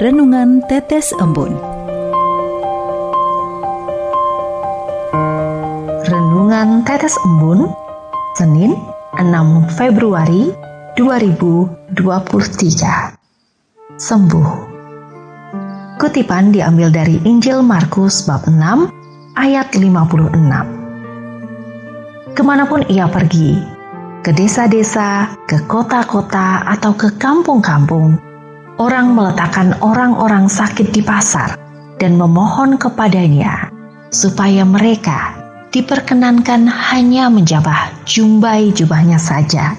Renungan Tetes Embun. Renungan Tetes Embun, Senin 6 Februari 2023. Sembuh. Kutipan diambil dari Injil Markus bab 6 ayat 56. Kemanapun ia pergi, ke desa-desa, ke kota-kota, atau ke kampung-kampung, orang meletakkan orang-orang sakit di pasar dan memohon kepadanya supaya mereka diperkenankan hanya menjamah jumbai jubahnya saja,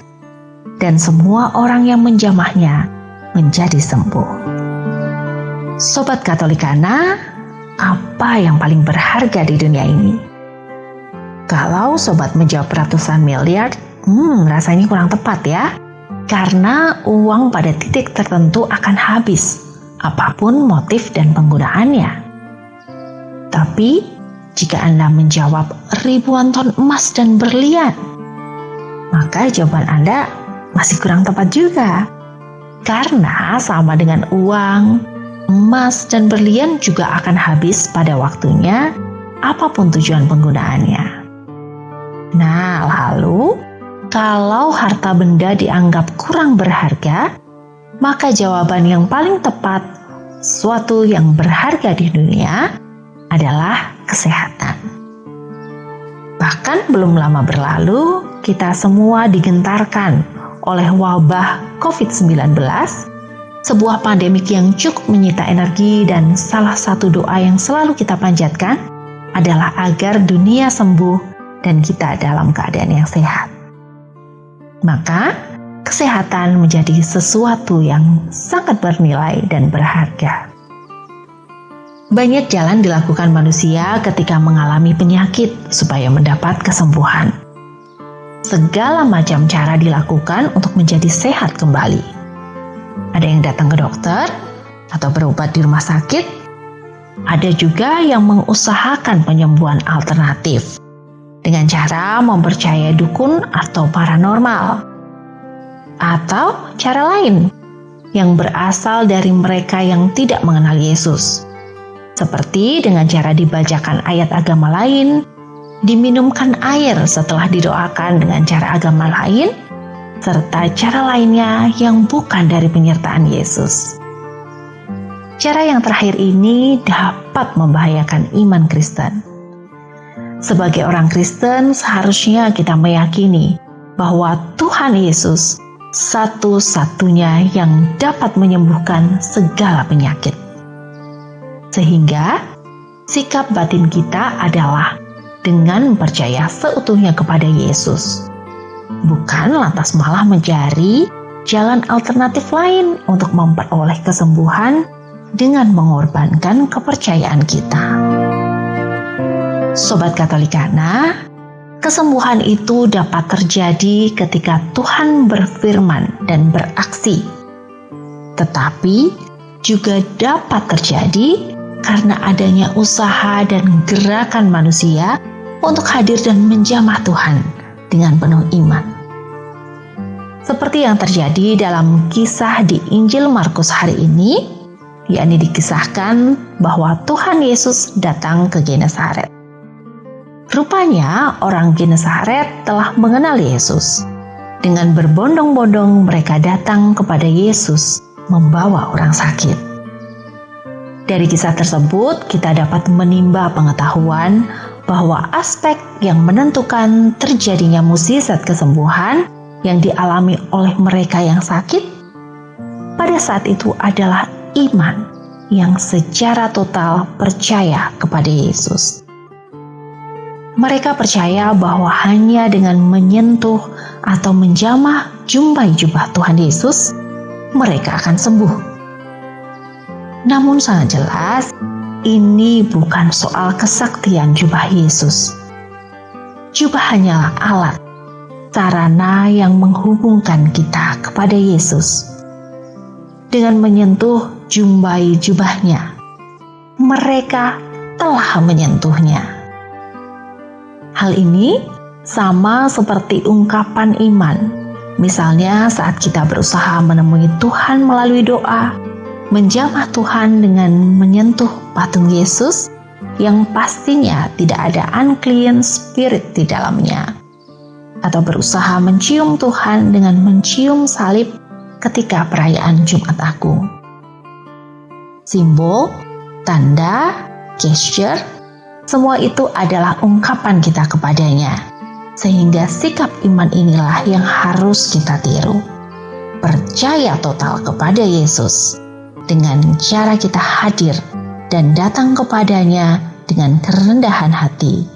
dan semua orang yang menjamahnya menjadi sembuh. Sobat Katolikana, apa yang paling berharga di dunia ini? Kalau sobat menjawab ratusan miliar, rasanya kurang tepat ya. Karena uang pada titik tertentu akan habis, apapun motif dan penggunaannya. Tapi, jika Anda menjawab ribuan ton emas dan berlian, maka jawaban Anda masih kurang tepat juga. Karena sama dengan uang, emas dan berlian juga akan habis pada waktunya, apapun tujuan penggunaannya. Nah, lalu kalau harta benda dianggap kurang berharga, maka jawaban yang paling tepat, sesuatu yang berharga di dunia adalah kesehatan. Bahkan belum lama berlalu, kita semua digentarkan oleh wabah COVID-19, sebuah pandemik yang cukup menyita energi, dan salah satu doa yang selalu kita panjatkan adalah agar dunia sembuh dan kita dalam keadaan yang sehat. Maka, kesehatan menjadi sesuatu yang sangat bernilai dan berharga. Banyak jalan dilakukan manusia ketika mengalami penyakit supaya mendapat kesembuhan. Segala macam cara dilakukan untuk menjadi sehat kembali. Ada yang datang ke dokter atau berobat di rumah sakit. Ada juga yang mengusahakan penyembuhan alternatif dengan cara mempercayai dukun atau paranormal, atau cara lain yang berasal dari mereka yang tidak mengenal Yesus, seperti dengan cara dibacakan ayat agama lain, diminumkan air setelah didoakan dengan cara agama lain, serta cara lainnya yang bukan dari penyertaan Yesus. Cara yang terakhir ini dapat membahayakan iman Kristen. Sebagai orang Kristen, seharusnya kita meyakini bahwa Tuhan Yesus satu-satunya yang dapat menyembuhkan segala penyakit. Sehingga, sikap batin kita adalah dengan percaya seutuhnya kepada Yesus, bukan lantas malah mencari jalan alternatif lain untuk memperoleh kesembuhan dengan mengorbankan kepercayaan kita. Sobat Katolikana, kesembuhan itu dapat terjadi ketika Tuhan berfirman dan beraksi. Tetapi juga dapat terjadi karena adanya usaha dan gerakan manusia untuk hadir dan menjamah Tuhan dengan penuh iman. Seperti yang terjadi dalam kisah di Injil Markus hari ini, yakni dikisahkan bahwa Tuhan Yesus datang ke Genesaret. Rupanya orang Genesaret telah mengenal Yesus. Dengan berbondong-bondong mereka datang kepada Yesus membawa orang sakit. Dari kisah tersebut kita dapat menimba pengetahuan bahwa aspek yang menentukan terjadinya mukjizat kesembuhan yang dialami oleh mereka yang sakit pada saat itu adalah iman yang secara total percaya kepada Yesus. Mereka percaya bahwa hanya dengan menyentuh atau menjamah jumbai jubah Tuhan Yesus, mereka akan sembuh. Namun sangat jelas, ini bukan soal kesaktian jubah Yesus. Jubah hanyalah alat, sarana yang menghubungkan kita kepada Yesus. Dengan menyentuh jumbai jubahnya, mereka telah menyentuhnya. Hal ini sama seperti ungkapan iman. Misalnya saat kita berusaha menemui Tuhan melalui doa, menjamah Tuhan dengan menyentuh patung Yesus yang pastinya tidak ada unclean spirit di dalamnya, atau berusaha mencium Tuhan dengan mencium salib ketika perayaan Jumat Agung. Simbol, tanda, gesture, semua itu adalah ungkapan kita kepadanya, sehingga sikap iman inilah yang harus kita tiru. Percaya total kepada Yesus dengan cara kita hadir dan datang kepadanya dengan kerendahan hati,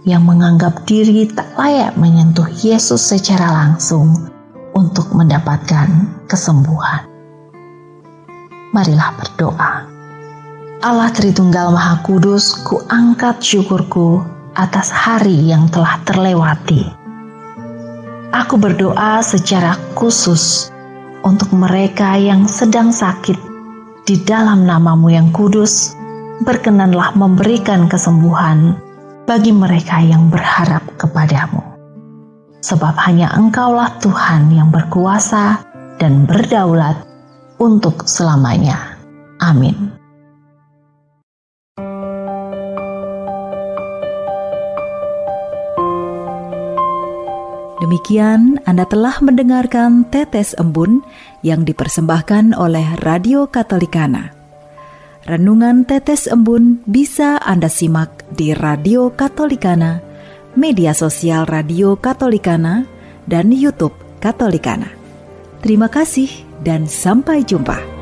yang menganggap diri tak layak menyentuh Yesus secara langsung untuk mendapatkan kesembuhan. Marilah berdoa. Allah Tritunggal Maha Kudus, kuangkat syukurku atas hari yang telah terlewati. Aku berdoa secara khusus untuk mereka yang sedang sakit. Di dalam nama-Mu yang kudus, berkenanlah memberikan kesembuhan bagi mereka yang berharap kepadamu. Sebab hanya Engkaulah Tuhan yang berkuasa dan berdaulat untuk selamanya. Amin. Demikian Anda telah mendengarkan Tetes Embun yang dipersembahkan oleh Radio Katolikana. Renungan Tetes Embun bisa Anda simak di Radio Katolikana, media sosial Radio Katolikana, dan YouTube Katolikana. Terima kasih dan sampai jumpa.